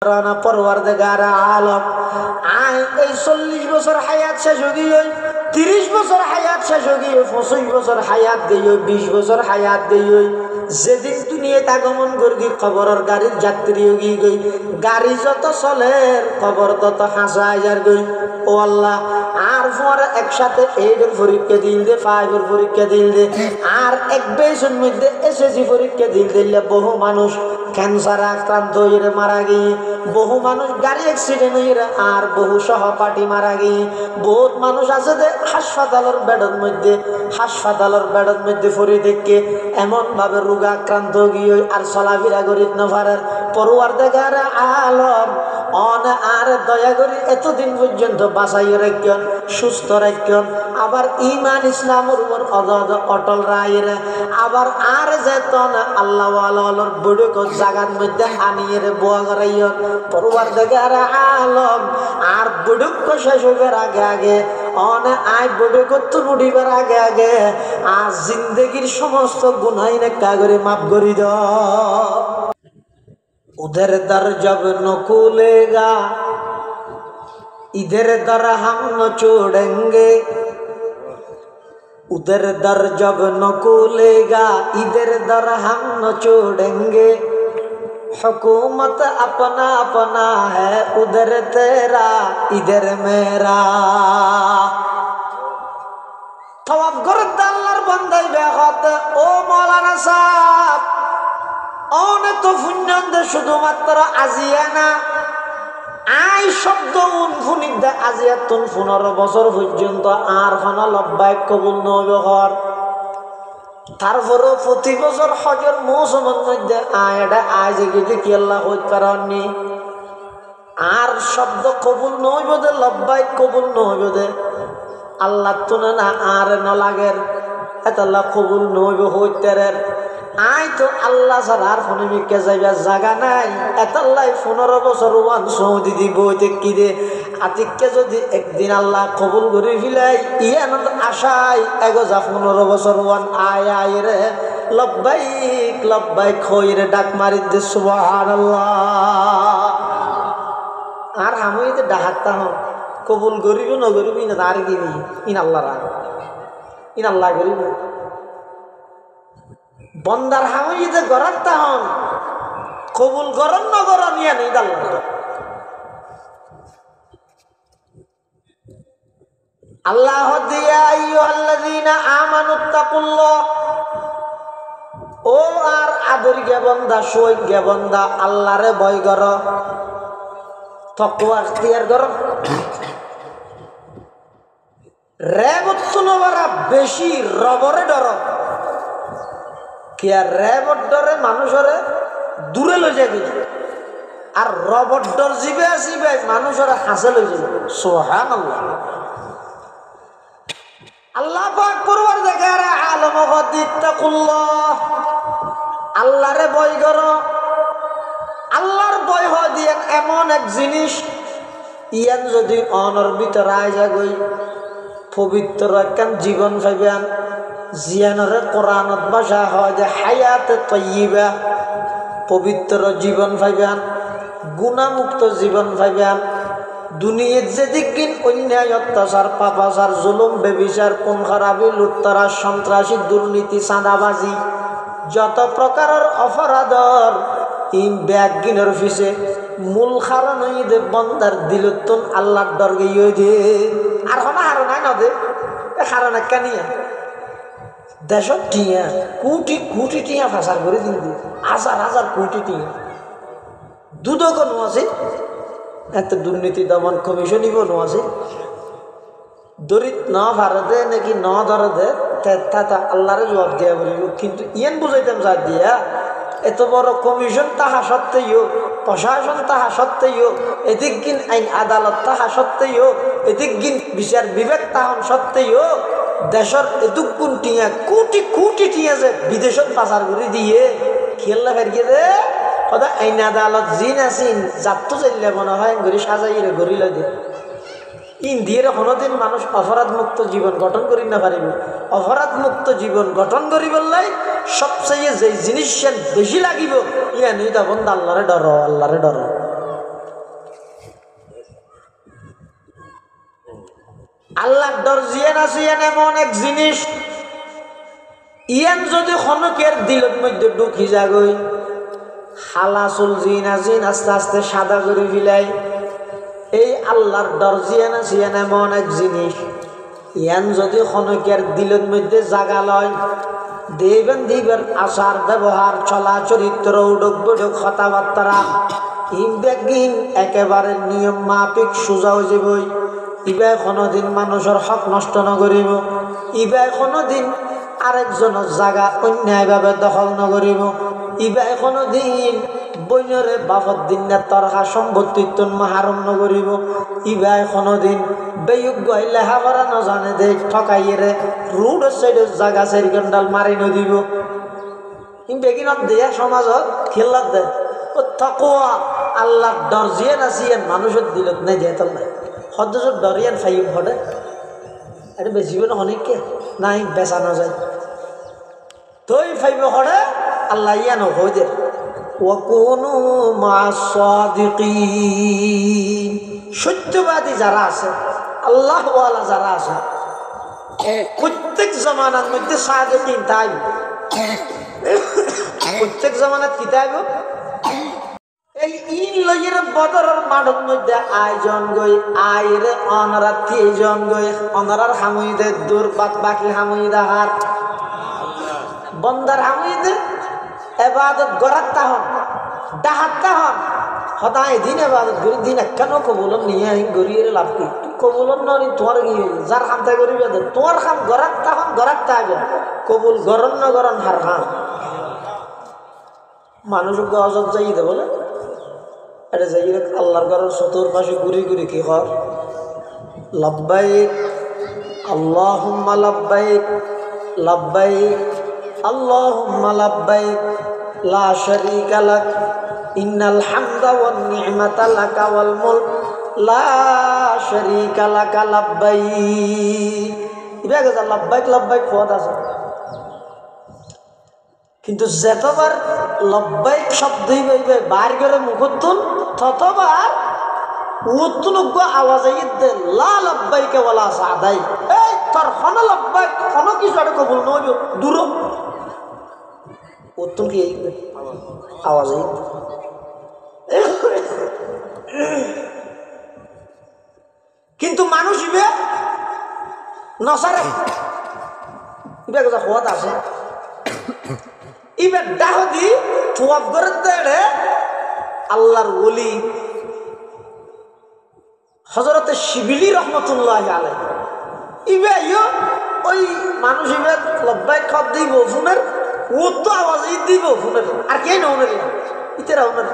Rana পরওয়ারদিগার Alam I এই 40 বছর হায়াত শেষ হয়ে 30 বছর হায়াত শেষ হয়ে 25 বছর হায়াত গই 20 বছর হায়াত গই যেদিন দুনিয়াতে আগমন করবি খবরের গাড়ির যাত্রী হয়ে গই গাড়ি যত চলে খবর তত হাজার গই ও আল্লাহ আর পরে একসাথে 8 এর পরীক্ষা দিল দে 5 এর পরীক্ষা দিল দে আর এক বেশন মধ্যে এসএসসি পরীক্ষা দিলে বহু মানুষ ক্যান্সার আক্রান্ত হয়ে মারা গিয়ে বহু মানুষ গাড়ি অ্যাক্সিডেন্ট হয়ে আর বহু সহপাঠী মারা গিয়ে বহুত মানুষ আছে যে হাসপাতালের বেডের মধ্যে পড়ে দেখে এমন ভাবে রোগ আক্রান্ত গিয়ে আর চলাফেরা করিত না পারার পরওয়ারদিগার আলম অন আর দয়া করি এতদিন পর্যন্ত বাঁচাই রাখেন সুস্থ রাখেন আবার ঈমান ইসলামের উপর অটল রায়ের আবার আর যেতন আল্লাহ ওয়ালার বড়ক জাগার মধ্যে আনিয়ে বোয়া করাইন পরওয়ারদিগার আলম আর বড়ক শেষ হইবার আগে অনে আয় বড়ক তুড়িবার আগে আর জিন্দগির সমস্ত গুনাহ নেকা করে মাফ করে দাও उधर दर जब न खुलेगा इधर दर हम न छोड़ेंगे उधर दर जब न खुलेगा इधर दर हम न छोड़ेंगे हुकूमत अपना अपना है उधर तेरा इधर मेरा तवाफ करत अल्लाहर बंदाई बेगत ओ मौलाना साहब অনেক তো ফুন্নন্দে শুধুমাত্র আজিয়া না আই শব্দ উনফুনিদা আজিয়া তুন 15 বছর পর্যন্ত আর খানা লব্বাইক কবুল নবহর তারপরও প্রতি বছর হজের মৌসুমের মধ্যে আয়ডা আজ গিয়ে কি আল্লাহ হইত পারেননি আর শব্দ কবুল নইব দে লব্বাইক কবুল নইব দে আল্লাহ তুনে না আর ন লাগের এত আল্লাহ কবুল নইব হইতেরের আই তো আল্লাহ ছাড়া আর ফোনে মিকে যাইবার জায়গা নাই এতাল্লাই 15 বছর ওয়ান সৌদি দিব কি দে আতিককে যদি একদিন আল্লাহ কবুল করে ফিলাই ইয়ান আশাই এগো যা 15 বছর ওয়ান আয় আয় রে লব্বাইক লব্বাইক কইরে ডাক মারি দে সুবহানাল্লাহ আর আমি তো ডাহাতা হম কবুল করিব না করিবি না আর দিবি ইন আল্লাহ রাগ ইন আল্লাহ করিব বন্দার হামিতে গরাত তাহন কবুল করন না করন ইয়া নেই আল্লাহ দিয়া আইয়ুহাল্লাযীনা আমানুত্তাকুল্লাহ ও আর আদর গে বন্দা সই গে বন্দা আল্লাহরে ভয় কর তাকওয়া ইখতিয়ার কর রেবত শুনবারা বেশি রবরে ডর কি আর রেবট ডরে মানুষরে দূরে লই যাবে আর রবট ডর জিবে আসিবে মানুষরে হাসে লই যাবে সুবহানাল্লাহ আল্লাহ পাক পরওয়ারদিগার আলম গদিত্তাকুল্লাহ আল্লাহরে ভয় করো আল্লাহর ভয় হয় দিয়েন এমন এক জিনিস ইয়ান যদি অনর ভিতর আয় যাগই পবিত্র একখান জীবন পাইবেন জিয়ানরে কোরআনত ভাষা হয় যে হায়াতে তয়্যিবা পবিত্র জীবন পাইবেন গুনাহমুক্ত জীবন পাইবেন দুনিয়ার যেদিন অন্যায় অত্যাচার পাপাচার জুলুম বেবিচার খুন খারাপি লুটতরা সন্ত্রাসী দুর্নীতি চাঁদাবাজি যত প্রকারের অপরাধর এই ব্যাগিনের পিছে মূল কারণ হইতে বন্দার দিলতুন আল্লাহর দরগে ইয়ে দে আর হনা হারো নাই না দে কারণ একটা নিয়ে দেশত টিয়া কোটি কোটি টিয়া ফাঁসার করে দিন দিয়ে হাজার হাজার কোটি টিয়া দুধও কোনো আছে এত দুর্নীতি দমন কমিশনই কোনো আছে দরিত ন ভারতে নাকি ন ধরতে তা আল্লাহরে জবাব দেওয়া বলিব কিন্তু ইয়ান বুঝাইতাম যা দিয়া এত বড় কমিশন তাহা সত্ত্বেও প্রশাসন তাহা সত্ত্বেও এদিক গিন আইন আদালত তাহা সত্ত্বেও এদিক গিন বিচার বিবেক তাহন সত্ত্বেও দেশের এদুক গুণ টিয়া কোটি কোটি টিয়া যে বিদেশত পাচার করে দিয়ে খেলনা ফেরকে দে সদায় আইন আদালত জিন আসিন যাত্তু চাইলে মনে হয় ঘড়ি সাজাইরে ঘড়ি লাগে ইন্দিয়ার কোনোদিন মানুষ অপরাধ মুক্ত জীবন গঠন করি না পারিব অপরাধ মুক্ত জীবন গঠন করি বললাই সবচেয়ে যে জিনিস বেশি লাগিব ইয়া নেই তখন আল্লাহরে ডর আল্লাহরে ডর দরজিয়ান আসিয়ান এমন এক জিনিস ইয়ান যদি খনকের দিলের মধ্যে ঢুকি যাগই হালাসুল জিন আজিন আস্তে আস্তে সাদা করে ফিলাই। এই আল্লাহর দরজিয়ান আসিয়ান এমন এক জিনিস ইয়ান যদি খনকের দিলের মধ্যে জাগা লয় দেবেন দিবেন আচার ব্যবহার চলা চরিত্র উডক বডক কথাবার্তা ইনবেগিন একেবারে নিয়ম মাফিক সোজাও যাবই। ইবাই কোনোদিন মানুষের হক নষ্ট নকরিব, ইবাই কোনোদিন আরেকজনের জায়গা অন্যায়ভাবে দখল নকরিব, ইবাই কোনোদিন বইনরে বাপর দিন তরহা সম্পত্তিত্ব মাহারম নকরিব, ইবাই কোনোদিন বেয়োগ্য লেখা করা নজানে দে ঠকাইয়েরে রুড সাইডের জায়গা চারি গন্ডাল মারি নদিব। বেগিনত দেয়া সমাজত খেলাত দেয় তাকওয়া আল্লাহ দরজিয়ান আসিয়ান মানুষের দিলত নাই যেত নাই সদস্য দরিয়ান ফাইম ঘটে এটা বেশিবে না অনেককে নাই বেচানো যায় তই ফাইব ঘটে আল্লাহ ইয়ান হয়ে দে ওয়াকুনু মা'আস-সাদিকিন। সত্যবাদী যারা আছে আল্লাহ ওয়ালা যারা আছে প্রত্যেক জামানার মধ্যে সাদিকিন তাই প্রত্যেক জামানাত কি তাইব এই ইন লইয়ের বদরের মাঠের মধ্যে আয়োজন গই আইরে অনরা 30 জন গই অনরার হামুইদের দূর বাকি হামুইদা হার বন্দার হামুইদের ইবাদত গরাত তাহন ডাহাত তাহন সদায় দিন ইবাদত করি দিন কেন কবুলন নিয়ে আইন গরিয়ে লাভ কি কবুলন নরি তোমার কি যার খামতা করিবে তোমার খাম গরাত তাহন গরাত তাইবে কবুল গরন না গরন হার হাম মানুষকে অজত যাইতে বলে এটা যাই আল্লাহর ঘরের চতুর্পাশে ঘুরি ঘুরি কি কর লাব্বাইক আল্লাহুম্মা লাব্বাইক লাব্বাইক আল্লাহুম্মা লাব্বাইক লা শারীকা লাক ইন্নাল হামদা ওয়ান নি'মাতা লাকা ওয়াল মুলক লা শারীকা লাকা লাব্বাইক। ইবাগে যা লাব্বাইক লাব্বাইক পদ আছে কিন্তু যতবার লব্বাইক শব্দই পাইবে বার করে মুখতুন ততবার উত্তুনজ্ঞ আওয়াজ আইতে লা লব্বাইকে ওয়ালা সাদাই এই তোর হন লব্বাইক হন কিছু আরে কবুল নয় দূর উত্তুন কি আওয়াজ আইতে কিন্তু মানুষ ইবে নসারে ইবে কথা হওয়াত আছে ইবে ডাহদি তোয়াব করে দেড়ে আল্লাহর ওলি হযরতে শিবিলি রহমতুল্লাহ আলাইহি ইবে ওই মানুষ ইবে লব্বাইক খদ দিব ফোনের ও তো আওয়াজ দিব ফোনের আর কে না ওনের ইতেরা ওনের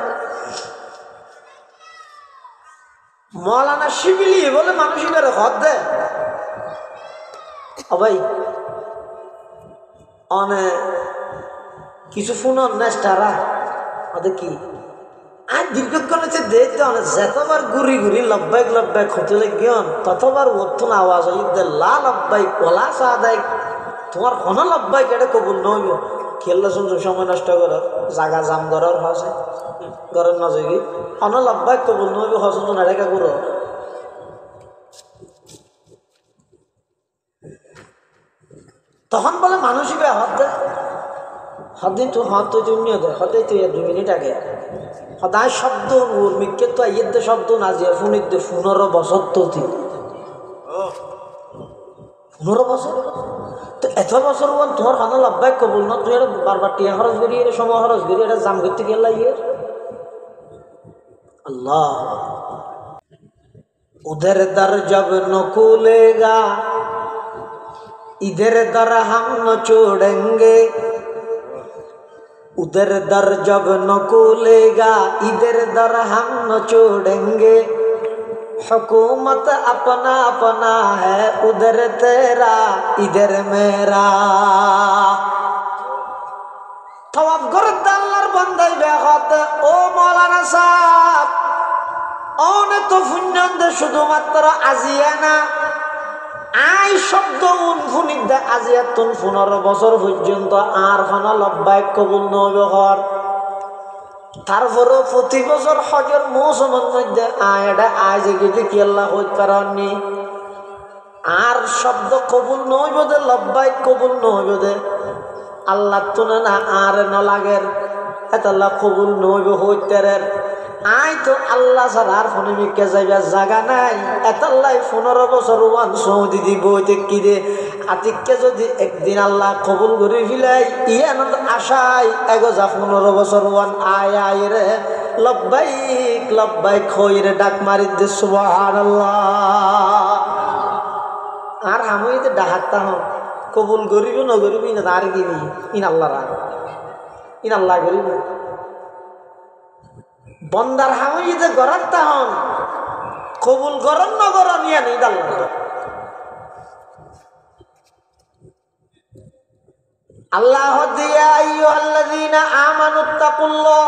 মৌলানা শিবিলি বলে মানুষ ইবে হদ দে ও ভাই অনে কিছু ফোন নেস্টারা ওদের কি আর দীর্ঘক্ষণ হচ্ছে দেখতে অনেক যতবার ঘুরি ঘুরি লব্বাইক লব্বাইক হতে গিয়ন ততবার ওর আওয়াজ হইতে লা লব্বাইক ওলা সাদাইক তোমার কোন লব্বাইক এটা কবুল নইব খেললে শুনছো সময় নষ্ট করো জাগা জাম করার হসে গরম নজগি অন লব্বাইক কবুল নইব হসন তো নাড়াকা করো তখন বলে মানুষই বে হাত দেয় হদিন তো হাত তো জমিয়ে দেয় হদাই তো 2 মিনিট আগে সদায় শব্দ ওর মিকে তো ইয়ের শব্দ না যে ফোনের 15 বছর তো 15 বছর তো এত বছর বল তোমার হানা লব্বাইক কবুল না তুই বারবার টিয়া খরচ করি এর সময় খরচ করি এটা জাম করতে গেল ইয়ের अल्लाह उधर दर जब न खुलेगा इधर दर हम न छोड़ेंगे उधर दर जब न खुलेगा इधर दर हम न छोड़ेंगे हुकूमत अपना अपना है उधर तेरा इधर मेरा तवाफ करते अल्लाहर बंदाई बेखत ओ मौलाना साहब ओने तो फुन्नंदे शुधुमात्र আজিয়ানা আই শব্দ উনফুনিক দে আজিয়াতুন 15 বছর পর্যন্ত আর খানা লব্বাইক কবুল নবহর তারপরে প্রতি বছর হজের মৌসুমের মধ্যে আয়টা আজ গিয়ে কি আল্লাহ হজ করাননি আর শব্দ কবুল নইব দে লব্বাইক কবুল নইব দে আল্লাহ তো না আর ন লাগের এতাল্লাহ কবুল নইব হইতেরের আই তো আল্লাহ ছাড়া আর ফোনে মিকে যাইবা জাগা নাই এতাল্লাই 15 বছর ওয়ান সৌদি দিব কি রে আতিককে যদি একদিন আল্লাহ কবুল করে ফিলাই ইয়ান আশাই এগো যা 15 বছর ওয়ান আয় আয় রে লব্বাইক লব্বাইক হইরে ডাক মারি দে সুবহানাল্লাহ আর আমি তো ডাহাতা হন কবুল করিব না করিবি না তার দিবি ইন আল্লাহ রাগ ইন আল্লাহ করিব বন্দার হামিতে গরার তাহন কবুল করন না করন ইয়া নেই আল্লাহ আল্লাহ দিয়া আইয়ুহাল্লাযীনা আমানুত্তাকুল্লাহ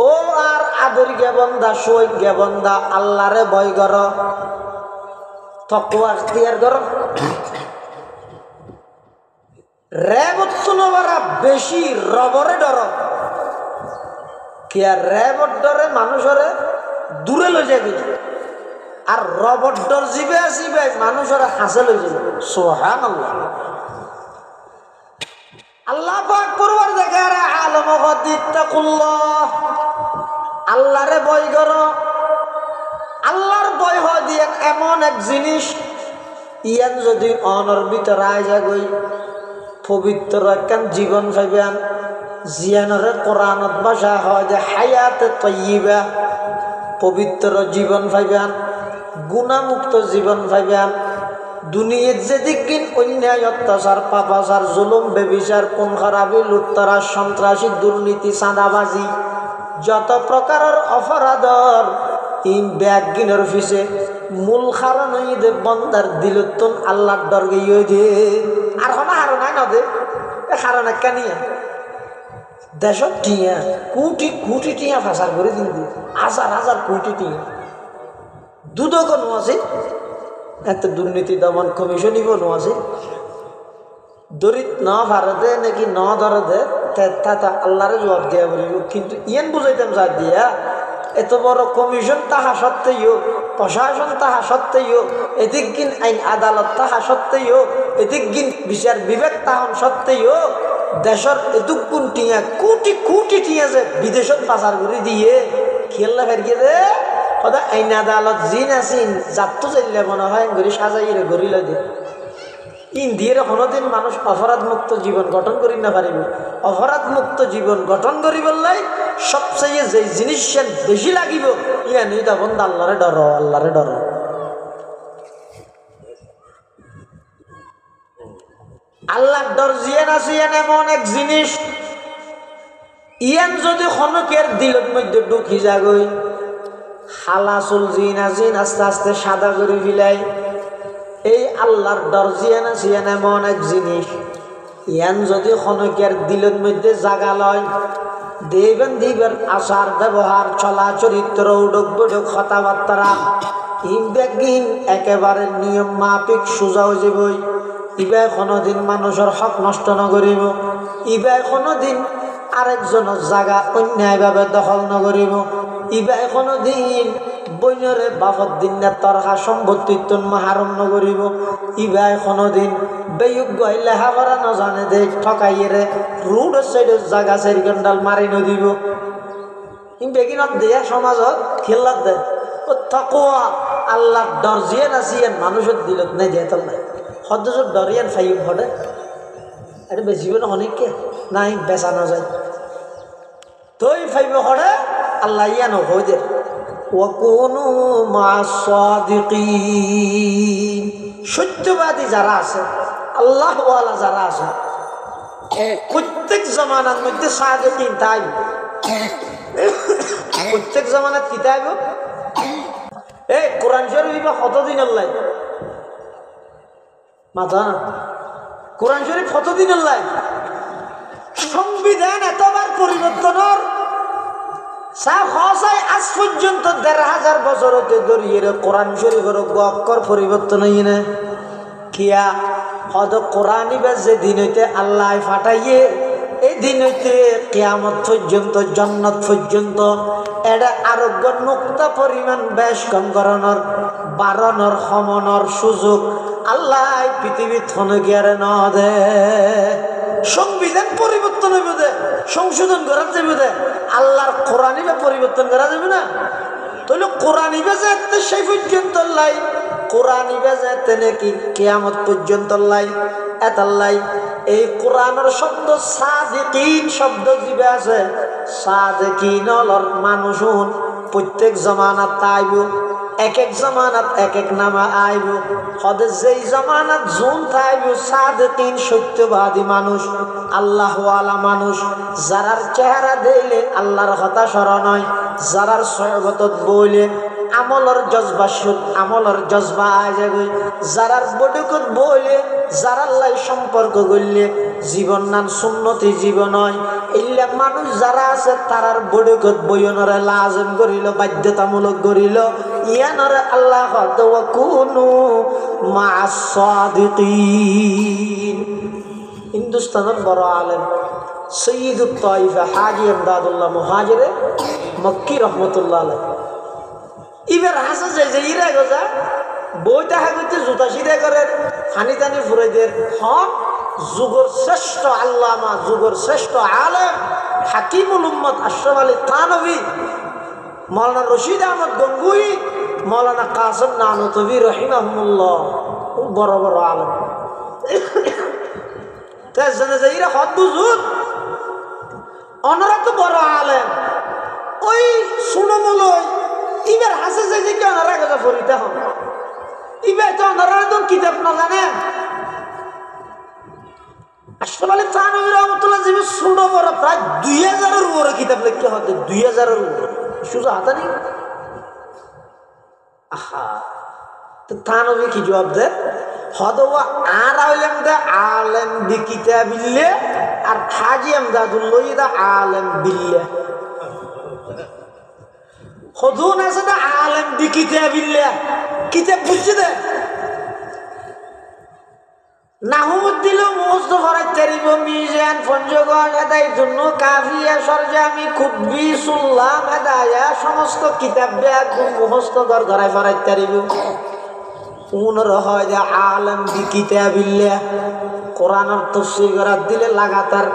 ও আর আদর গে বন্দা সই গে বন্দা আল্লাহরে ভয় কর তাকওয়া ইখতিয়ার কর রেবত শুনবারা বেশি রবরে ডর কি আর রেবত ডরে মানুষরে দূরে লই যাবে আর রবট ডর জিবে আসিবে মানুষরে হাসে লই যাবে সুবহানাল্লাহ আল্লাহ পাক পরওয়ারদিগার আলম গদিত্তাকুল্লাহ আল্লাহরে ভয় করো আল্লাহর ভয় হয় দিয়ে এমন এক জিনিস ইয়ান যদি অনর ভিতর আয় যাগই পবিত্র একখান জীবন পাইবেন জিয়ানরে কোরআনত ভাষা হয় যে হায়াতে তয়্যিবা পবিত্র জীবন পাইবেন গুণামুক্ত জীবন পাইবেন দুনিয়ার যেদিন অন্যায় অত্যাচার পাপাচার জুলুম বেবিচার কোন খারাপি লুটতরা সন্ত্রাসী দুর্নীতি চাঁদাবাজি যত প্রকারের অপরাধর এই ব্যাগিনের পিছে মূল কারণ দে বন্দার দিলতন আল্লাহর ডর গিয়ে দে আর হনা হার নাই না দে কারণ একটা নিয়ে দেশত টিয়া কোটি কোটি টিয়া ফাঁসার করে দিন দি হাজার হাজার কোটি টিয়া দুধও কোনো আছে এত দুর্নীতি দমন কমিশনই কোনো আছে দরিত ন ভারতে নাকি ন ধরতে তা আল্লাহরে জবাব দিয়া বলিব কিন্তু ইয়ান বুঝাইতাম যা দিয়া এত বড় কমিশন তাহা সত্ত্বেও প্রশাসন তাহা সত্ত্বেও এদিকগিন আইন আদালত তাহা সত্ত্বেও এদিকগিন বিচার বিবেক তাহন সত্ত্বেও দেশের এদুগুণ টিয়া কোটি কোটি টিয়া যে বিদেশত পাচার করে দিয়ে খেললা ফেরকে দে সদা আইন আদালত জিন আসিন যাত্তু চাইলে মনে হয় ঘুরি সাজাইরে ঘুরিল দিয়ে ইন্দিয়ার কোনোদিন মানুষ অপরাধ মুক্ত জীবন গঠন করি না পারিব অপরাধ মুক্ত জীবন গঠন করি বললাই সবচেয়ে যে জিনিস বেশি লাগিব ইয়া নেই তখন আল্লাহরে ডর আল্লাহরে ডর আল্লাহ ডর জিয়ান আছে এমন এক জিনিস ইয়ান যদি খনকের দিলের মধ্যে ঢুকি যাগই হালাসুল জিন আজিন আস্তে আস্তে সাদা করে ফিলাই এই আল্লাহর ডর জিয়ান আছে এমন এক জিনিস ইয়ান যদি খনকের দিলের মধ্যে জাগা লয় দেবেন দিবেন আচার ব্যবহার চলা চরিত্র উডক বডক কথাবার্তা ইনবেগিন একেবারে নিয়ম মাফিক সোজা হয়ে যাবই ইবাই কোনোদিন মানুষের হক নষ্ট নকরিব ইবাই কোনোদিন আরেকজনের জায়গা অন্যায়ভাবে দখল নকরিব ইবাই কোনোদিন বইনরে বাপর দিন তরহা সম্পত্তিত্ব মাহারম নকরিব ইবাই কোনোদিন বেয়োগ্য লেখাপড়া নজানে দে ঠকাইয়েরে রুড সাইডের জায়গা 4 ঘন্টাল মারি নদিব বেগিনত দেয়া সমাজত খেলাত দেয় ও তাকওয়া আল্লাহর ডর জিয়ান আসিয়ান মানুষের দিলত নাই যেতাল নাই সদস্য ডরিয়ান ফাইভ ঘটে এটা বেশিব না অনেককে নাই বেচানো যায় তই ফাইভ ঘটে আল্লাহ ইয়ান হয়ে দে ওয়াকুনু মা'আস-সাদিকিন সত্যবাদী যারা আছে আল্লাহওয়ালা যারা আছে প্রত্যেক জামানার মধ্যে সাদিকিন তাই প্রত্যেক জামানাত কি তাইব এই কোরআন শরীফ কতদিন আল্লাহ মাথা কোরআন শরীফ কতদিন আল্লাহ সংবিধান এতবার পরিবর্তনের আজ পর্যন্ত ১৫০০ বছর হতে ধরিয়ে কোরআন শরীফের অক্ষর পরিবর্তন হই না কিয়া হদ কোরআন যে দিন হইতে আল্লাহ ফাটাইয়ে এই দিন হইতে কিয়ামত পর্যন্ত জান্নাত পর্যন্ত এটা আরোগ্য নুক্তা পরিমাণ বেশ কম করানোর বারণর সমনর সুযোগ আল্লাহ পৃথিবীর থনে গিয়ারে ন দে। সংবিধান পরিবর্তন হইব দে, সংশোধন করা যাবে দে, আল্লাহর কোরআনিবে পরিবর্তন করা যাবে না। তাহলে কোরআনিবে যেতে সেই পর্যন্ত লাই, কোরআনিবে যেতে নাকি কিয়ামত পর্যন্ত লাই এতাল্লাই। এই কোরআনের শব্দ সাদিকিন শব্দ জিবে আছে, সাদিকিন হলর মানুষ প্রত্যেক জমানাত আইব, এক এক জমানাত এক এক নামা আইব। হদে যেই জমানাত জুন থাইব সাদিকিন সত্যবাদী মানুষ, আল্লাহওয়ালা মানুষ, যারার চেহারা দিলে আল্লাহর কথা স্মরণ হয়, যারার সহবতত বইলে আমলর জজবা সুদ আমলর জজবা আয় যাবে, যারার বডুকত বইলে যারার লাই সম্পর্ক করলে জীবন নান সুন্নতি জীবন হয়। এইলা মানুষ যারা আছে তারার বডুকত বইনরে লাজম করিল, বাধ্যতামূলক করিল। ইয়ানরে আল্লাহ কুনু মা'আস সাদিকিন। হিন্দুস্তানের বড় আলেম সৈয়দুত তাইফা হাজী ইমদাদুল্লাহ মুহাজিরে মক্কি রহমতুল্লাহ আলাইহি ইবের হাসা যায় যে ইরা গজা বইটা হাগতে জুতা সিধা করে ফানি টানি ফুরাইদের হক যুগর শ্রেষ্ঠ আল্লামা, যুগর শ্রেষ্ঠ আলেম হাকিমুল উম্মত আশরাফ আলী থানভী, মাওলানা রশিদ আহমদ গঙ্গুই, মাওলানা কাসিম নানতবী রহিমাহুল্লাহ, বড় বড় আলেম। তাই জানে যে ইরা হদ বুঝুত অনরা তো বড় আলেম, ওই শুনমলই ইবের হাসে যে যে কেন রাখা যা ফরিতে হন ইবে তো অনরা একদম কিতাব না জানে। আশরাফ আলী থানভী রহমতুল্লাহ জীবী শুনো বড় প্রায় 2000-এর উপরে কিতাব লিখতে হতে, 2000-এর উপরে সুজা হাতা নেই। আহা তো থানভী কি জবাব দে হদওয়া আর আলেম দে আলেম বি কিতাবিল্লে আর হাজী ইমদাদুল্লাহ দা আলেম বিল্লে। হদুন আছে দা আলেম বি কিতাবিল্লে, কিতাব বুঝছে দে নাহুমুদ দিল মুখস্থ করাই তারিব মিজান পঞ্চগণ এদাই জন্য কাফিয়া সরজামি খুববি সুল্লাম এদায়া সমস্ত কিতাব বেগুন মুখস্থ ঘর ঘরাই ফরাই তারিব। উনর হয় যে আলেম বি কিতাবিল্লাহ, কোরআনের তাফসীর করার দিলে লাগাতার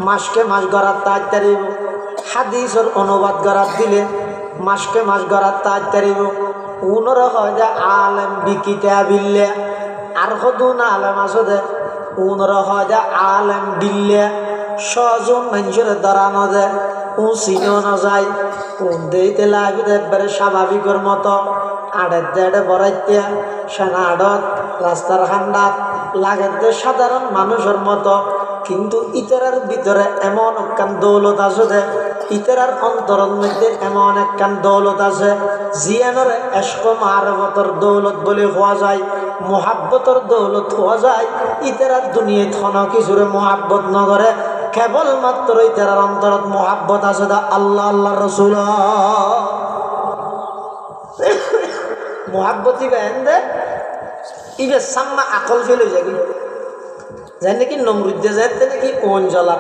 মাসকে মাস গড়ার তাজ তারিব, হাদিসের অনুবাদ করার দিলে মাসকে মাস গড়ার তাজ তারিব। উনর হয় যে আলেম বি কিতাবিল্লাহ। আর হদুন আলেম আছে দে উনর হয় যে আলেম বিল্লাহ। সজন মানুষের দাঁড়ানো দে ও চিনো না যায়, কোন দিতে লাগবে একবারে স্বাভাবিকের মতো আড়ের দেড়ে বড়াইতে সেনা আড়ত রাস্তার হান্ডাত লাগে দে সাধারণ মানুষের মতো। কিন্তু ইতারার ভিতরে এমন একখান দৌলত আছে দে, ইতারার অন্তরের মধ্যে এমন একখান দৌলত আছে জিয়ানোর এশক মারফতের দৌলত বলে হওয়া যায়, মোহাব্বতর দৌলত হওয়া যায়। ইতারার দুনিয়ায় থন কিছুরে মোহাব্বত নগরে, কেবলমাত্র ইতারার অন্তরত মোহাব্বত আছে দা আল্লাহ আল্লাহ রসুল মোহাব্বতই বেন দে ইবে সাম্মা আকল ফেল হয়ে যাবি যাই নাকি নমরুদ্দে যাইতে নাকি ওন জ্বলা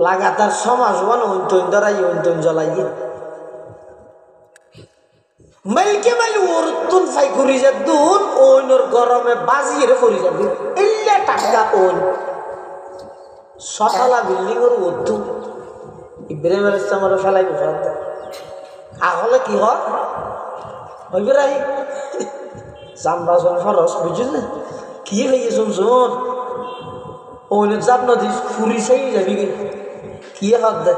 লাগাতার সমাজ ওন ওইন ধরাই ওইন জ্বলাই মাইলকে মাইল ওরতুন ফাই করি যাদুন ওইনর গরমে বাজিয়ে করি যাবি এল্লা টাকা ওন সকালা বিল্ডিং ওর ওতু ইব্রাহিম আলাইহিস সালাম ফেলাই বসাত আহলে কি হয় হইবে রাই জানবাসন ফরস বুঝিস না কি হয়ে শুনছুন ওইন যাব নদী ফুরি চাই যাবি কি হাত দে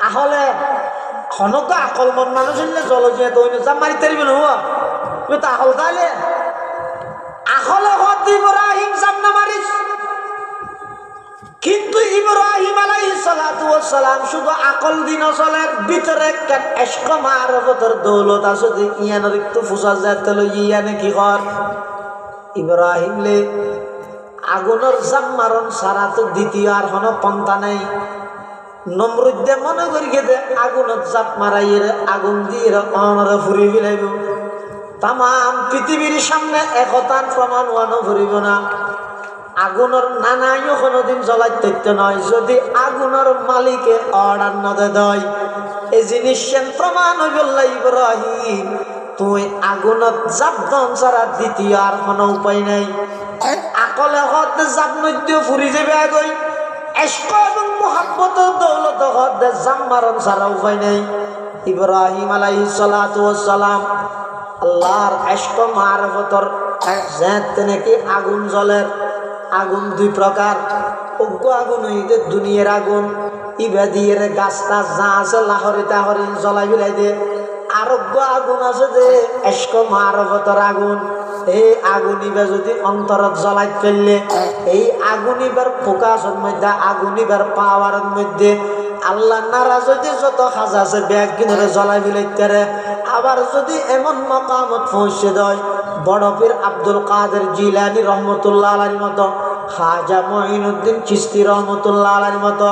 আহলে খনক আকল মন মানুষ জল যে তো যাব মারি তারিব নহা তুই তো আহল তাইলে আহলে হত ইব্রাহিম যাব না মারিস। কিন্তু ইব্রাহিম আলাইহিস সালাতু ওয়াস সালাম শুধু আকল দিন চলের ভিতরে একটা ইশক মারফতের দৌলত আছে যে ইয়ানের একটু ফুসা যাতে ইয়ানে কি কর ইব্রাহিম লে আগুনের জাম মারণ সারা তো দ্বিতীয় আর কোনো পন্থা নেই। নমরুদ্দে মনে করি গেছে আগুনত জাপ মারাইয়ের আগুন দিয়ে অনরে ফুরি ফেলাইব, তাম পৃথিবীর সামনে একতার প্রমাণ ওয়ানো ফুরিব না। আগুনের নানাইও কোনোদিন জ্বলাইতে নয় যদি আগুনের মালিকে অর্ডার নদে দেয়। এই জিনিস প্রমাণ হইল ইব্রাহিম তুই আগুনত জাবদন ছাড়া দ্বিতীয় আর কোনো উপায় নাই। আকলে হতে জাপ নদীও ফুরি যাবে আগই এশক এবং মোহাব্বত দৌলত হতে জাম মারণ ছাড়া উপায় নাই। ইব্রাহিম আলাইহিস সালাতু ওয়াস সালাম আল্লাহর এশক মারফতর যেতে নাকি আগুন জ্বলের। আগুন দুই প্রকার, অজ্ঞ আগুন হইতে দুনিয়ার আগুন ইবাদিয়ের গাছ টাছ যা আছে লাহরি তাহরি জ্বলাই বিলাই দে। আরোগ্য আগুন আছে যে এশক মারফতর আগুন। এই আগুন ইবা যদি অন্তরত জ্বলাই ফেললে এই আগুন ইবার ফোকাসের মধ্যে আগুন ইবার পাওয়ারের মধ্যে আল্লাহ নারাজ হইতে যত খাজা আছে ব্যাগ কিনে জ্বলাই ফেলাইতে। আবার যদি এমন মকামত পৌঁছে দেয় বড় পীর আব্দুল কাদের জিলানী রহমতুল্লাহ আলাইহির মতো, খাজা মঈনুদ্দিন চিশতি রহমতুল্লাহ আলাইহির মতো,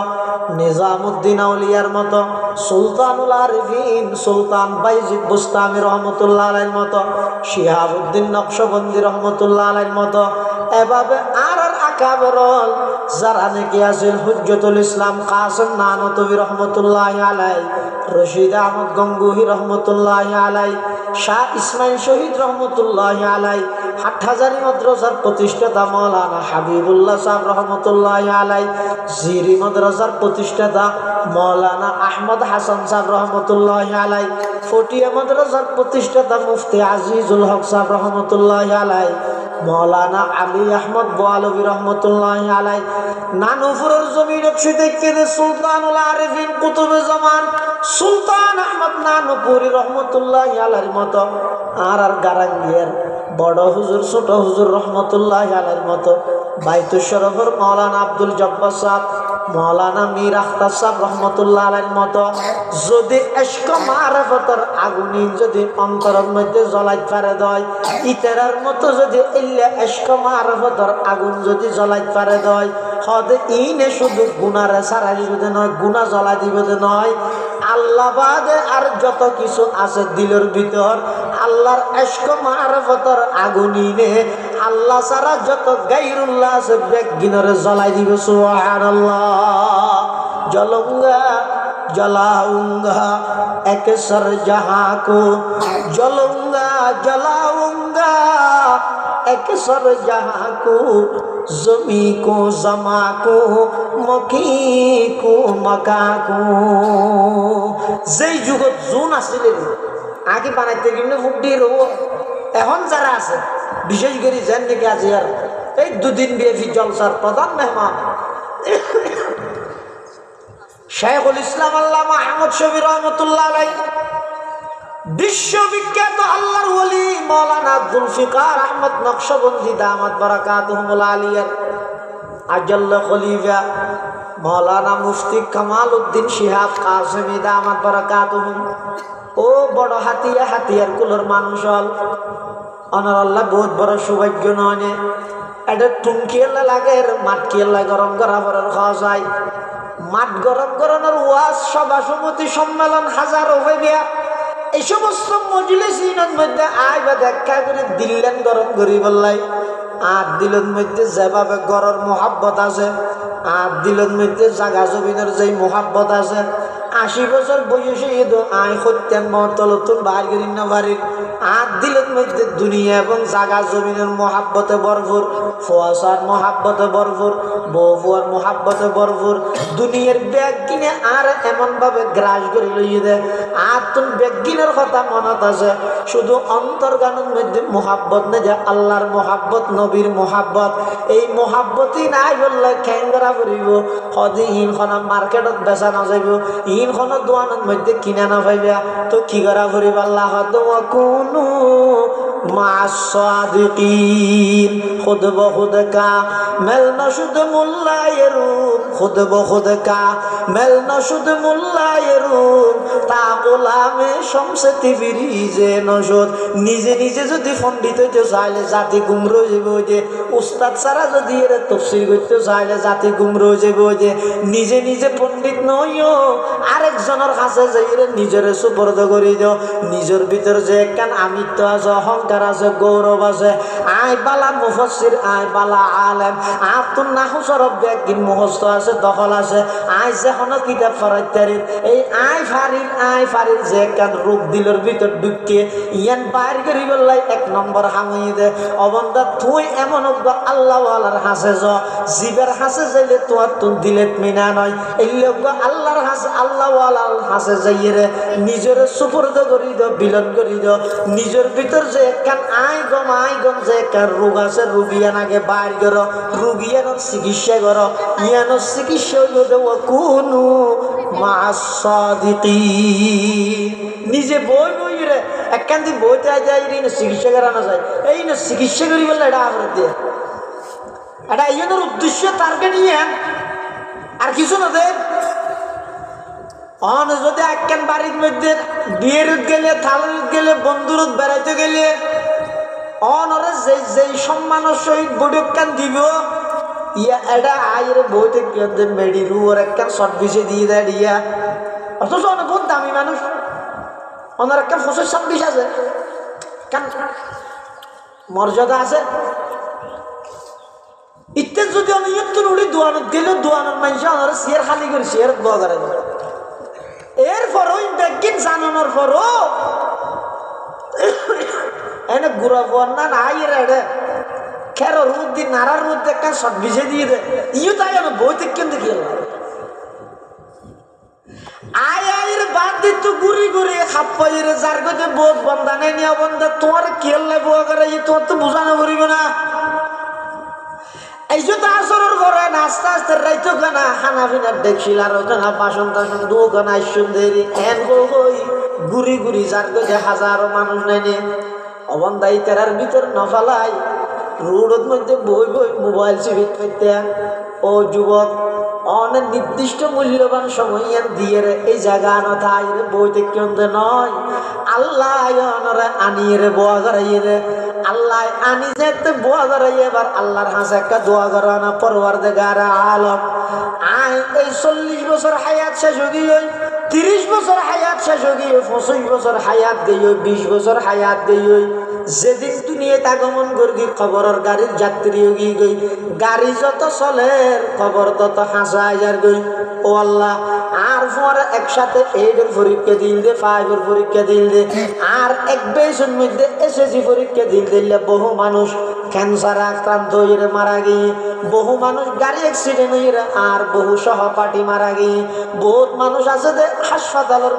নিজামুদ্দিন আউলিয়ার মতো, সুলতানুল আরিফিন সুলতান বাইজিদ বুস্তামি রহমতুল্লাহ আলাইহির মতো, শিহাবুদ্দিন নকশবন্দি রহমতুল্লাহ আলাইহির মতো এভাবে আর আকাবেরল যারা নাকি আছেন হুজ্জতুল ইসলাম কাসিম নানতবী রহমতুল্লাহ আলাইহি, রশিদ আহমদ গঙ্গুহি রহমতুল্লাহ আলাইহি, শাহ ইসমাইল শহীদ রহমতুল্লাহ আলাইহি, হাটহাজারী মাদ্রাসার প্রতিষ্ঠাতা মাওলানা হাবিবুল্লাহ সাহেব রহমতুল্লাহ আলাইহি, জিরি মাদ্রাসার প্রতিষ্ঠাতা মাওলানা আহমদ হাসান সাহেব রহমতুল্লাহ আলাইহি, ফটিয়া মাদ্রাসার প্রতিষ্ঠাতা মুফতি আজিজুল হক সাহেব রহমতুল্লাহ আলাইহি, মাওলানা আলী আহমদ বোয়ালবী রহমতুল্লাহ আলাইহি, নানুপুরের জমিন দেখতে সুলতানুল আরিফিন কুতুবে জামান সুলতান আহমদ নানুপুরি রহমতুল্লাহ আলাইহির মতো আর গারাঙ্গিয়ার বড় হুজুর ছোট হুজুর রহমতুল্লাহ আলাইহির মতো, বাইতুল শরফের মাওলানা আব্দুল জব্বার সাহেব, মাওলানা মীর আখতার সাহেব রহমতুল্লাহ আলাইহির মতো যদি এশক মারফতের আগুনি যদি অন্তরের মধ্যে জ্বলাই পারে দেয়, ইতারার মতো যদি ইল্লা এশক মারফতের আগুন যদি জ্বলাই পারে দেয় হদে ইনে শুধু গুনারে সারাই দিবে নয়, গুনাহ জ্বলাই দিবে নয়, আল্লাহ বাদে আর যত কিছু আছে দিলের ভিতর আল্লাহর এশক মারফতের আগুনি নে আল্লাহ সারা যত গায়রুল্লাহ আছে বেগিনরে জ্বলাই দিবে। সুবহানাল্লাহ। জলুঙ্গা जलाऊंगा एक सर जहां को, जलूंगा जलाऊंगा एक सर जहां को, जमी को जमा को मकी को मका को। যেই যুগত জুন আসলে আগে বানাইতে কিন্তু ফুক দিয়ে রব এখন যারা আছে বিশেষ করে যেন নাকি আজি আর এই দুদিন বিএফি জলসার প্রধান মেহমান শাইখুল ইসলাম আল্লামা আহমদ শফি রহমতুল্লাহ আলাইহি, বিশ্ববিখ্যাত আল্লাহর ওলি মাওলানা জুলফিকার আহমদ নকশবন্দি দামাত বারাকাতুহুল আলিয়া, আজল্লা খলিফা মাওলানা মুফতি কামাল উদ্দিন শিহাব কাসেমি দামাত বারাকাতুহুম, ও বড় হাতিয়া হাতিয়ার কুলোর মানুষ হল অনার আল্লাহ বহুত বড় সৌভাগ্য নয়। এটা টুমকিয়েলা লাগে মাটকিয়েলা গরম করা বড় খাওয়া যায়। মাঠ গরম করানোর ওয়াজ সভা সমিতি সম্মেলন হাজারো হইবে, এই সমস্ত মজলিসের মধ্যে আইবা দেখা করে দিলেন গরম করি বললাই। আর দিলের মধ্যে যেভাবে গরর মোহাব্বত আছে, আর দিলের মধ্যে জাগা জমিনের যে মোহাব্বত আছে, 80 বছর বয়সে এদো আয় সত্যান মহতলতুন বাহার করি না বাড়ির আর দিলের মধ্যে দুনিয়া এবং জাগা জমিনের মোহাব্বতে ভরপুর, ফোয়াশার মোহাব্বতে ভরপুর, বউফুয়ার মোহাব্বতে ভরপুর। দুনিয়ার ব্যাগ কিনে আর এমন ভাবে গ্রাস করে লইয়ে দেয় আর তুমি ব্যাগ কিনের কথা মনত আছে, শুধু অন্তর্গানের মধ্যে মোহাব্বত না যে আল্লাহর মোহাব্বত নবীর মোহাব্বত, এই মোহাব্বতই নাই বললে খ্যাংরা করিব সদি ইনখনা মার্কেটত বেচা না যাইব, ইনখনা দোকানের মধ্যে কিনা না পাইবা তো কি করা করিব। আল্লাহ কোনো মাসাদিকিন খুদ বখুদ কা মেল নশুদ মুল্লায়েরুম, খুদ বখুদ কা মেল নশুদ মুল্লায়েরুম, তা গোলামে শমসেতি বিরিজে নশুদ। নিজে নিজে যদি পণ্ডিত হইতে চাইলে জাতি গুমরা হয়ে যাবে, যে উস্তাদ ছাড়া যদি এর তফসির করতে চাইলে জাতি গুমরা হয়ে যাবে, যে নিজে নিজে পণ্ডিত নইও আরেকজনের কাছে যাই নিজের সুপর্দ করে দিও। নিজের ভিতরে যে একখান আমিত্ব আছে, অহংকার আছে, গৌরব আছে, আয় বালা মুফাসসির আয় বালা আলেম আতুন নাহু সরব একদিন মুখস্থ আছে দখল আছে আয় যখন কিতাব ফরাইতারির এই আয় ফারির যে কান রূপ দিলের ভিতর ঢুকে ইয়ান বাইর করি বললাই এক নম্বর হামিয়ে দে অবন্দা তুই এমন আল্লাহ ওয়ালার হাসে য জীবের হাসে যাইলে তোমার তুন দিলে মিনা নয় এই লোক আল্লাহর হাসে আল্লাহ ওয়ালার হাসে যাইয়ে রে নিজের সুপুর্দ করি দাও বিলন করি দাও নিজের ভিতর যে একখান আয় গম যে একখান রোগ আছে রুগিয়ান আগে বাইর করো রুগিয়ানোর চিকিৎসা করো ইয়ানোর চিকিৎসা দেব কোনো নিজে বই বই রে একখান দিন বইতে যায় চিকিৎসা করানো যায় এই না চিকিৎসা করি বললে এটা আবার দিয়ে এটা ইয়ানোর উদ্দেশ্য টার্গেট নিয়ে আর কিছু না দেখ অন যদি একখান বাড়ির মধ্যে বিয়ের গেলে থালের গেলে বন্ধুর বেড়াইতে গেলে অনরে যেই সম্মানের সহিত বৈঠকান দিব ইয়া এটা আয়ের বইতে মেডি রুয়ার একখান শর্ট বিষে দিয়ে দেয় ইয়া অথচ অনেক বহুত দামি মানুষ ওনার একটা 25-26 আছে কারণ মর্যাদা আছে ইত্যাদি যদি অনিয়ত উড়ি দোয়ানত গেলে দোয়ানোর মানুষ ওনারা শেয়ার খালি করে শেয়ার দোয়া করে এরপরও দেখেন জানানোর পরও এনে গুড়া বোয়ার না নাই রে খেরো রোদ দিয়ে নাড়ার রোদ দেখা সব ভিজে দিয়ে দে ইও তাই না বইতে কেন দেখি আয়ের বাদ দিয়ে তো ঘুরি ঘুরি খাপ পাইরে যার কাছে বোধ বন্ধা নেই নিয়ে বন্ধা তোমার কেল বোয়া করে তোমার তো বোঝানো করিব না এই যে তো আসরের পরে আস্তে আস্তে রাইতো খানা খানা পিনার দেখছিল আর ওখানে বাসন টাসন দোকান আইসুন দেরি এন গই ঘুরি ঘুরি যার কাছে হাজারো মানুষ নেই অবন্ধাই তেরার ভিতর নফালাই রোডের মধ্যে বই মোবাইল চিবিত করতে ও যুবক অনেক নির্দিষ্ট মূল্যবান সময় দিয়ে রে এই জায়গা আনা তাই রে বইতে কেন্দ্রে নয় আল্লাহ আনিয়ে রে বোয়া করাইয়ে রে আল্লাহ আনি যেতে বোয়া করাইয়ে এবার আল্লাহর হাসে একটা দোয়া করো না পরওয়ারদিগার আলম আয় এই 40 বছর হায়াত শেষ হয়ে 30 বছর হায়াত শেষ হয়ে 25 বছর হায়াত দিয়ে 20 বছর হায়াত দিয়ে যেদিন দুনিয়াতে আগমন করবি খবরের গাড়ির যাত্রী গই গাড়ি যত চলে খবর তত হাসা হাজার গই ও আল্লাহ আর পরে একসাথে 8-এর পরীক্ষা দিল দে 5-এর পরীক্ষা দিল দে আর এক বেসের মধ্যে এসএসসি পরীক্ষা দিলে বহু মানুষ ক্যান্সার আক্রান্ত হয়ে মারা গিয়ে বহু মানুষ গাড়ি অ্যাক্সিডেন্ট হয়ে আর বহু সহপাঠী মারা গিয়ে বহুত মানুষ আছে যে হাসপাতালের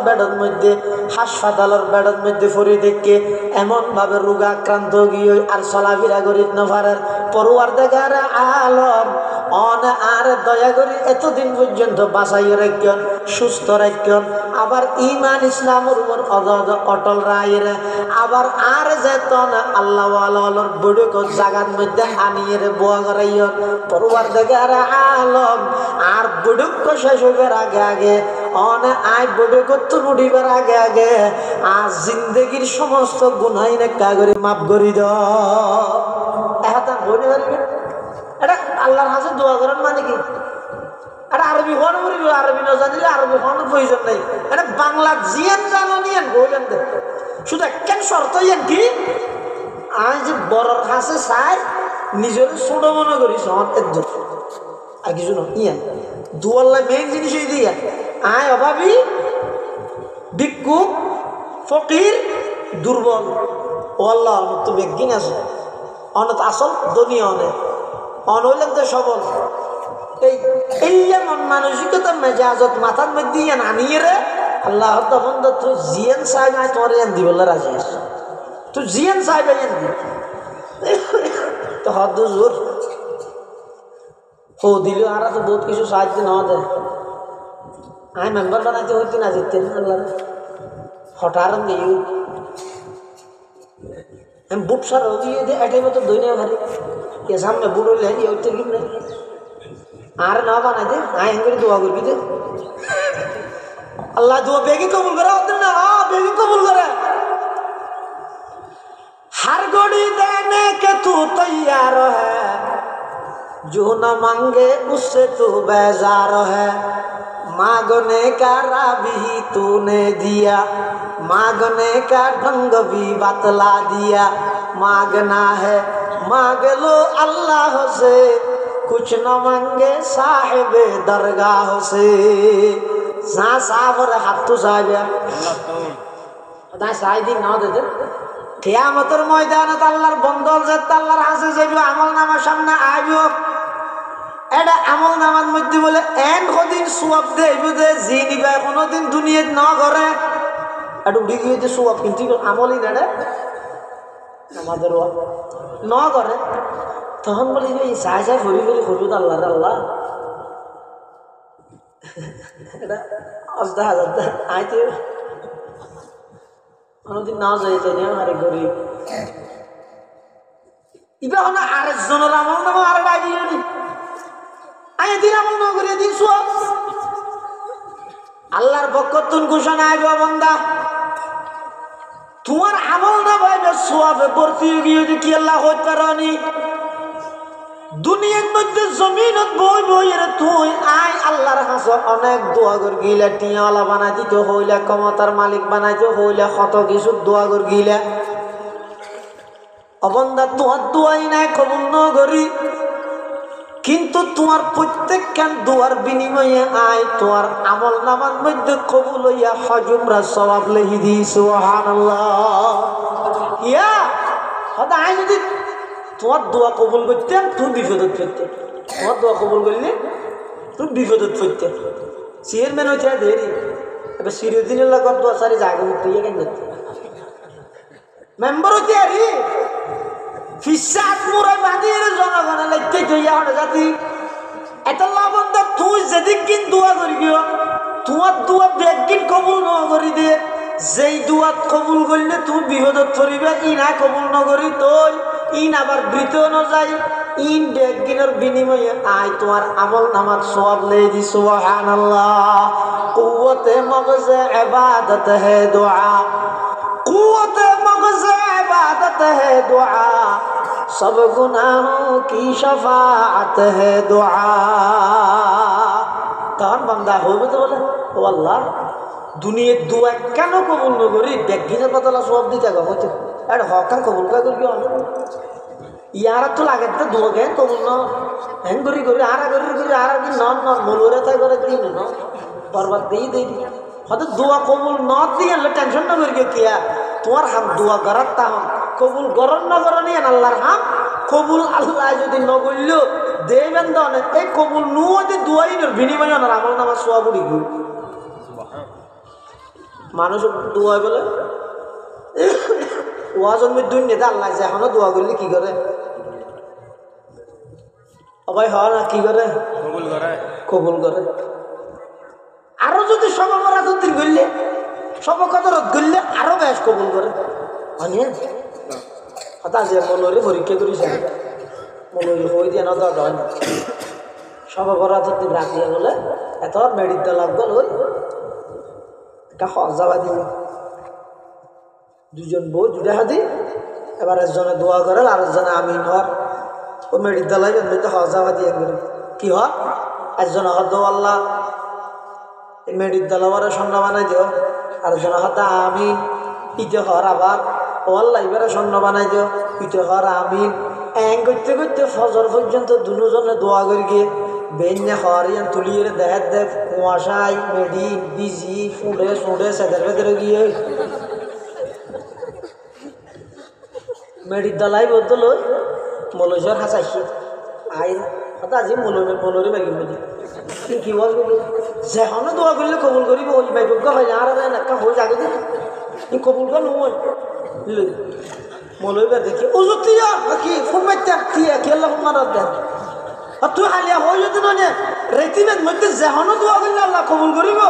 বেডের মধ্যে ফরি দেখে এমন ভাবে রোগ আক্রান্ত গিয়ে আর চলাফেরা করিত না পারার পরওয়ারদিগার আলম অন আর দয়া করি এতদিন পর্যন্ত বাঁচাই রাখেন সুস্থ রাখেন আবার ঈমান ইসলামের উপর অটল রায়ের আবার আর যেতন আল্লাহ ওয়ালার বড় জায়গার মধ্যে আনিয়ে বোয়া করাইন পরওয়ারদিগার আলম আর বড় শেষ হইবার আগে অনে আয় বড় করতে উঠিবার আগে আর জিন্দগির সমস্ত গুনাহ নেকা করে মাফ করি দাও এটা বলে পারবেন এটা আল্লাহর কাছে দোয়া করেন মানে কি এটা আরবি হন আরবি না জানিলে আরবি হওয়ার প্রয়োজন নেই এটা বাংলা জিয়ান জানো নিয়েন বললেন শুধু কেন শর্ত ইয়েন কি আজ যে বড়র কাছে চাই নিজের ছোট মনে করি সমাজের আর কিছু না ইয়েন দুয়াল্লা মেইন জিনিস এই দিয়ে আয় অভাবী ভিক্ষুক ফকির দুর্বল ও আল্লাহ তো বেগিন আছে অনত আসল দুনিয়া অনেক অনইলেন তো সবল এই মন মানসিকতা মেজাজত মাথার মধ্যে আনিয়ে রে আল্লাহ তখন তো জিয়ান সাহেব আয় তোমার ইয়ান দিবল রাজি আছে তো জিয়ান সাহেব ইয়ান দি তো হদ জোর হো দিল আর তো বহুত কিছু সাহায্য না দেয় আয় মেম্বার বানাইতে হইতে না যেতেন আল্লাহ হঠাৎ নেই আমি বুট সার গিয়ে এটাই মতো দৈনিক ভারি কে সামনে বুট হইলে ইয়ে হইতে কিনে আর না বানাই দে আয় করে দোয়া করবি দে अल्लाह दुआ बेगी कबूल करे होते ना हाँ बेगी कबूल करे हर घड़ी देने के तू तैयार है जो न मांगे उससे तू बेजार है मांगने का राह भी तूने दिया मांगने का ढंग भी बतला दिया मांगना है मांगे लो अल्लाह से, कुछ न मांगे साहिबे दरगाह से। जहाँ साहब और हाथ तो साहिब साहिदी ना दे কিয়ামতের ময়দানে আল্লাহর বন্দর যে আল্লাহর হাসে যাইব, আমল নামার সামনে আইব, এটা আমল নামার মধ্যে বলে এন কদিন সুয়াব দেইব যে জি নিবা কোনোদিন দুনিয়াত না করে এটা উঠে গিয়ে যে সুয়াব কিন্তু আমলই না রে আমাদের না করে। তখন বলি এই চাই চাই ভরি ভরি হলুদ আল্লাহ আল্লাহ এটা 10,000 আইতে কোনোদিন না যাই যাই না আরে গরিব ইবা হলো আরেকজনের আমল নামা আরে ডাকিয়ে নি আয় দিন আমল না করে দিন সব আল্লাহর বরকতুন ঘোষণা আইব বান্দা তোমার আমল না ভাইবে সওয়াবে ভর্তি গিয়ে কি আল্লাহ হইতে পারেনি দুনিয়ার মধ্যে জমিনত বই বই রে তুই আয় আল্লাহর কাছে অনেক দোয়া কর গিলা টিয়াওয়ালা বানাই দিতে হইলা ক্ষমতার মালিক বানাইতে হইলা কত কিছু দোয়া কর গিলা অবন্দা তোমার দোয়াই নাই কবুল ন করি কিন্তু তোমার প্রত্যেকখান দোয়ার বিনিময়ে আয় তোমার আমল নামার মধ্যে কবুল হইয়া হজুমরা সওয়াব লিখি দি সুবহানাল্লাহ ইয়া হদা আয় যদি তোমার দোয়া কবুল করতেন তুই বিপদত পড়তে তোমার দোয়া কবুল করলে তুই বিপদত পড়তে চেয়ারম্যান হইতে দেরি এবার চিরদিনের লগত দোয়া সারি জায়গা উঠতে গিয়ে কেন মেম্বার হইতে আরি ফিসাত মুরাই বাঁধিয়ে জনগণের লাগতে জইয়া হলে জাতি এত লাভন্দা তুই যেদিন দোয়া করিও তোমার দোয়া বেগিন কবুল ন করি দে যেই দোয়া কবুল করলে তুমি বিপদত পড়িবে ই না কবুল ন করি তুই ইন আবার বৃত ন যাই ইন বেগিনের বিনিময়ে আয় তোমার আমল নামার সওয়াব লে দি সুবহানাল্লাহ কুওয়াতে মগজে ইবাদত হে দুআ কুওয়াতে মগজে ইবাদত হে দুআ सब गुनाहों की शफाअत है दुआ तहन बंदा होबे तो बोले ओ अल्लाह दुनिया दुआ केन कबूल न करी देखिने बदला सब दिते गो होते एड हकान कबूल का करियो यार तो लागे तो दुआ के कबूल न हेन करी आरा दिन नन मोलरे थाई करे दिन न बर्बाद दे हते दुआ कबूल न दिए टेंशन न करियो किया তোমার হাম দোয়া করার তা হাম কবুল করন না করনি আল্লাহর হাম কবুল আল্লাহ যদি ন করলেও দেবেন দনে এই কবুল নুতে দোয়াইনের বিনিময়ে না আমল নামাজ সওয়াব উড়ি গই মানুষ দোয়া বলে ওয়াজন মে দুনিয়াতে আল্লাহ যখন দোয়া করলে কি করে অবাই হয় না কি করে কবুল করে আরো যদি সমাবরাত দিন করলে সবকদরত করলে আরো বেশ কবুল করে অনিয়ে হতা যে মলরে পরীক্ষা করিছে মলরে হই দিয়ে না দর সবকদরত দিন রাখিয়া বলে এত মেডিতে লাগল ওই একটা হজাবা দিল দুজন বউ জুড়ে হাতি এবার একজনে দোয়া করে আর একজনে আমিন হর ও মেডিতে লাগবে এমনিতে হজাবা দিয়ে করে কি হয় একজনে হদ আল্লাহ এই মেডিতে লাগারে সন্ধ্যা বানাই দিও আর জন হতা আমিন ইতে হর আবার ও আল্লাহ এবারে স্বর্ণ বানাই দিও ইতে হর আমিন এং করতে করতে ফজর পর্যন্ত দুজনে দোয়া করি গিয়ে বেঞ্জে হর ইয়ান তুলিয়ে দেখাত দেখ কুয়াশাই মেডি বিজি ফুঁড়ে সুঁড়ে সেদের ভেতরে গিয়ে মেডির দালাই বলতো লই মলসর হাসাইছে আই হতা আজি মলরে বাগি বুঝি কি বলবো যেখানে দোয়া করলে কবুল করিব ওই ভাগ্য হয় আর একটা হয়ে যাবে দিন কবুল কর নয় মলইবার দেখি ও যতিয়া কি ফুমাইতে কি আল্লাহ মারাত দেন আর তুই হালিয়া হয়ে যদি নয় রেতিমের মধ্যে যেখানে দোয়া করলে আল্লাহ কবুল করিব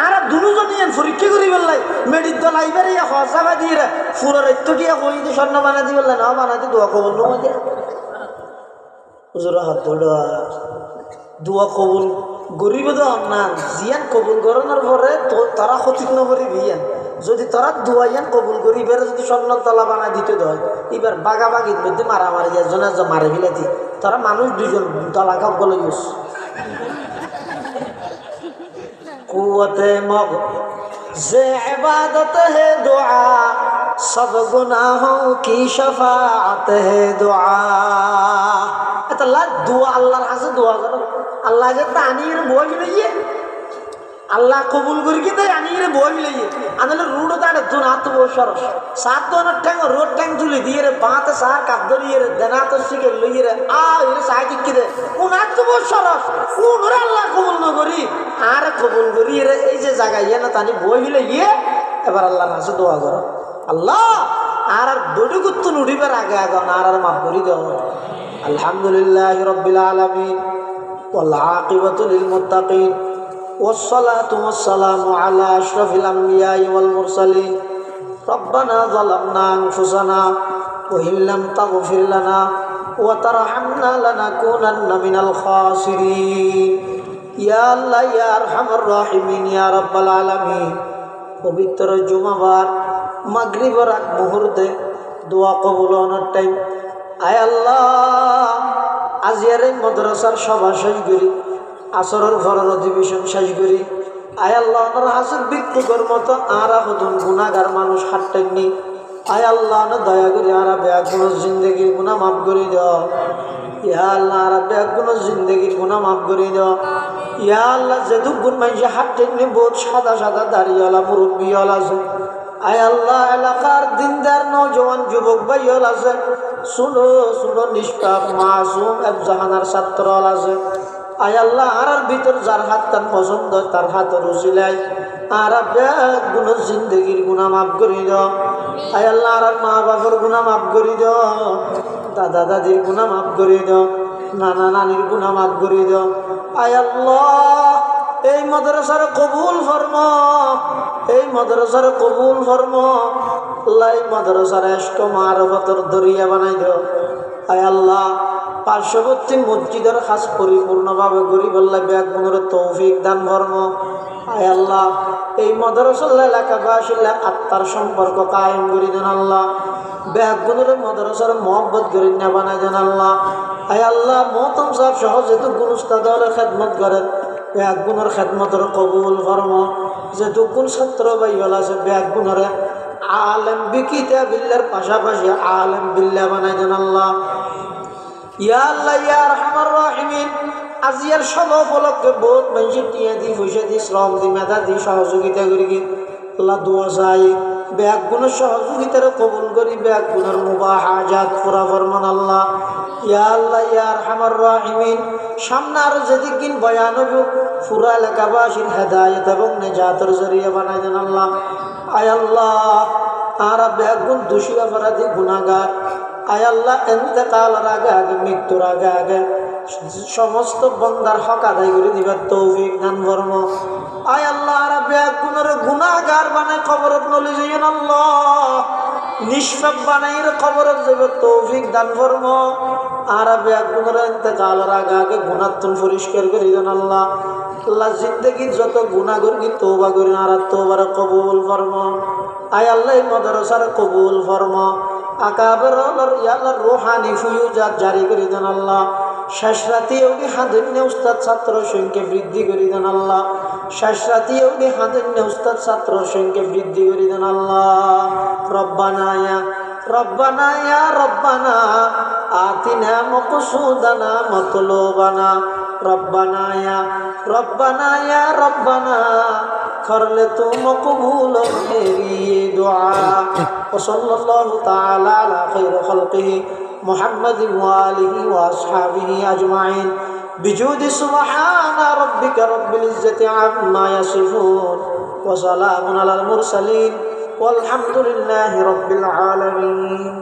আর দুজন ইয়ান পরীক্ষা করিব লাই মেডির দল আইবার ইয়া হসাবা দিয়ে ফুরা রেত্য দিয়া হয়ে যে স্বর্ণ বানা দিব না বানাতে দোয়া কবুল নয় দিয়ে হুজুর হাত ধরা দোয়া কবুল গরিব তো না জিয়ান কবুল করানোর পরে তারা ক্ষতি নকরি বিয়ান যদি তারা দোয়াইয়ান কবুল করি এবার যদি স্বর্ণ তলা বানাই দিতে দেয় এবার বাগাবাগির মধ্যে মারামারি একজনে মারে ফেলাতি তারা মানুষ দুজন তলা খাপ বলে ইউস কুওয়াতে মগ যে ইবাদত হে দোয়া सब गुनाहों की शफाअत है दुआ। এটা দোয়া আল্লাহর কাছে দোয়া করো। আল্লাহ যে তানির বই লইয়ে আল্লাহ কবুল করি কি তাই আনিয়ে বই লইয়ে আনলে রুড়ো তাড়ে দুন হাত বই সরস সাত দোনের ঠ্যাং রোড ঠ্যাং তুলি দিয়ে রে বাঁতে সার কাপ ধরিয়ে রে দেনা তো শিখে লইয়ে রে এর সাহায্য কি দে কোন হাত বই সরস কোন রে আল্লাহ কবুল ন করি আর কবুল করি রে এই যে জায়গায় ইয়ে না তানি বই লইয়ে এবার আল্লাহর কাছে দোয়া করো। আল্লাহ আর বডি কুত্তু নুড়িবার আগে আগে আর মাফ করি দাও। আলহামদুলিল্লাহি রাব্বিল আলামিন ওয়াল আকিবাতু লিল মুত্তাকিন والصلاة والسلام على أشرف الأنبياء والمرسلين ربنا ظلمنا أنفسنا وإن لم تغفر لنا وترحمنا لنكونن من الخاسرين يا الله يا أرحم الراحمين يا رب العالمين পবিত্র জুমাবার মাগরিবের আগ মুহূর্তে দোয়া কবুল হওয়ার টাইম আয় আল্লাহ আজিয়ার এই মাদ্রাসার সভা শেষ করি আসরের ঘরের অধিবেশন শেষ করি আয় আল্লাহ ওনার হাসির ভিক্ষুকের মতো আরা হতুন গুণাগার মানুষ হাঁটতেননি আয় আল্লাহ দয়া করি আরা ব্যাগুণ জিন্দগির গুণা মাফ করে দাও। ইয়া আল্লাহ আরা ব্যাগুণ জিন্দগির গুণা মাফ করে দাও। ইয়া আল্লাহ যেটুক গুণ মানুষে হাঁটতেননি বহুত সাদা সাদা দাড়িওয়ালা মুরব্বীওয়ালা আছে আয় আল্লাহ এলাকার দিনদার নৌজওয়ান যুবক ভাইওয়ালা আছে শুনো শুনো নিষ্পাপ মাসুম এফজাহানার ছাত্রওয়ালা আছে আয় আল্লাহ আর ভিতর যার হাত তার পছন্দ তার হাতের উচিলাই আর গুণ জিন্দগির গুণা মাফ করি দাও। আয় আল্লাহ আর মা বাবার গুণা মাফ করি দাও, দাদা দাদির গুণা মাফ করি দাও, নানা নানির গুণা মাফ করি দাও। আয় আল্লাহ এই মাদ্রাসার কবুল ফরম, এই মাদ্রাসার কবুল ফরম। আল্লাহ এই মাদ্রাসার এষ্ট মারফতের দরিয়া বানাই দাও। আয় আল্লাহ পার্শ্ববর্তী মসজিদের খাস পরিপূর্ণভাবে গরিব আল্লাহ ব্যাগুণের তৌফিক দান ফরম। আয় আল্লাহ এই মাদ্রাসা এলাকাবাসীর আত্মার সম্পর্ক কায়েম করে দেন আল্লাহ। ব্যাগুণের মাদ্রাসার মহব্বত করে না বানাই দেন আল্লাহ। আয় আল্লাহ মোহতম সাহেব সহ যেহেতু গুরুস্তাদ খেদমত করেন ব্যাগুণের খেদমতের কবুল ফরম। যেহেতু কোন ছাত্র ভাইওয়ালা আছে ব্যাগুণের আলেম বিকিতা বিল্লার পাশাপাশি আলেম বিল্লা বানাই দেন আল্লাহ। ইয়া আল্লাহ ইয়া আরহামার রাহিমিন আজিয়ার সভা উপলক্ষে বহুত মানুষ টিয়া দি পয়সা দি শ্রম দি মেধা দি সহযোগিতা করি কি আল্লাহ দোয়া চাই ব্যাগুণের সহযোগিতার কবুল করি ব্যাগুণের মুবাহাজাত পুরা ফরমান আল্লাহ। ইয়া আল্লাহ ইয়া আরহামার রাহিমিন সামনে আরো যেদিন বয়ান হবে পুরা এলাকাবাসীর হেদায়েত এবং নেজাতের জরিয়া বানাই দেন আল্লাহ। আয় আল্লাহ আর ব্যাগুণ দোষী অপরাধী গুনাহগার আয় আল্লাহ ইন্তেকালের আগে আগে মৃত্যুর আগে আগে সমস্ত বন্দার হক আদায় করে দিবার তৌফিক দান ফরম। আয় আল্লাহ আর ব্যাগুণের গুনাহগার বানাই কবরত নলি যাইয়েন আল্লাহ, নিষ্পাপ বানাই কবরত যাবে তৌফিক দান ফরম। আর ব্যাগুণের ইন্তেকালের আগে আগে গুনাহতুন পরিষ্কার করে দেন আল্লাহ। আল্লাহ জিন্দগির যত গুনাহ করি তওবা করেন আর তওবার কবুল ফরম। আয় আল্লাহ মাদ্রাসার কবুল ফরম। আকাবের আল্লাহ রুহানি ফুয়ুজাত জারি করে দেন আল্লাহ। শেষ রাতে ওই হাদিন্য উস্তাদ ছাত্র সংখ্যা বৃদ্ধি করে দেন আল্লাহ। শেষ রাতে ওই হাদিন্য উস্তাদ ছাত্র সংখ্যা বৃদ্ধি করে দেন আল্লাহ। রব্বানা ইয়া রব্বানা ইয়া রব্বানা আতিনা মাকসুদানা মাতলুবানা রব্বানা ইয়া রব্বানা ইয়া রব্বানা कर ले तू मकबूल मेरी ये दुआ। वसल्लल्लाहु ताला अला खैर खल्क़िही मुहम्मदिन व आलिही व अस्हाबिही अजमाइन बिजूदि सुब्हाना रब्बिका रब्बिल इज्जति अम्मा यसिफून व सलामुन अलल मुरसलीन वल्हम्दुलिल्लाहि रब्बिल आलमीन।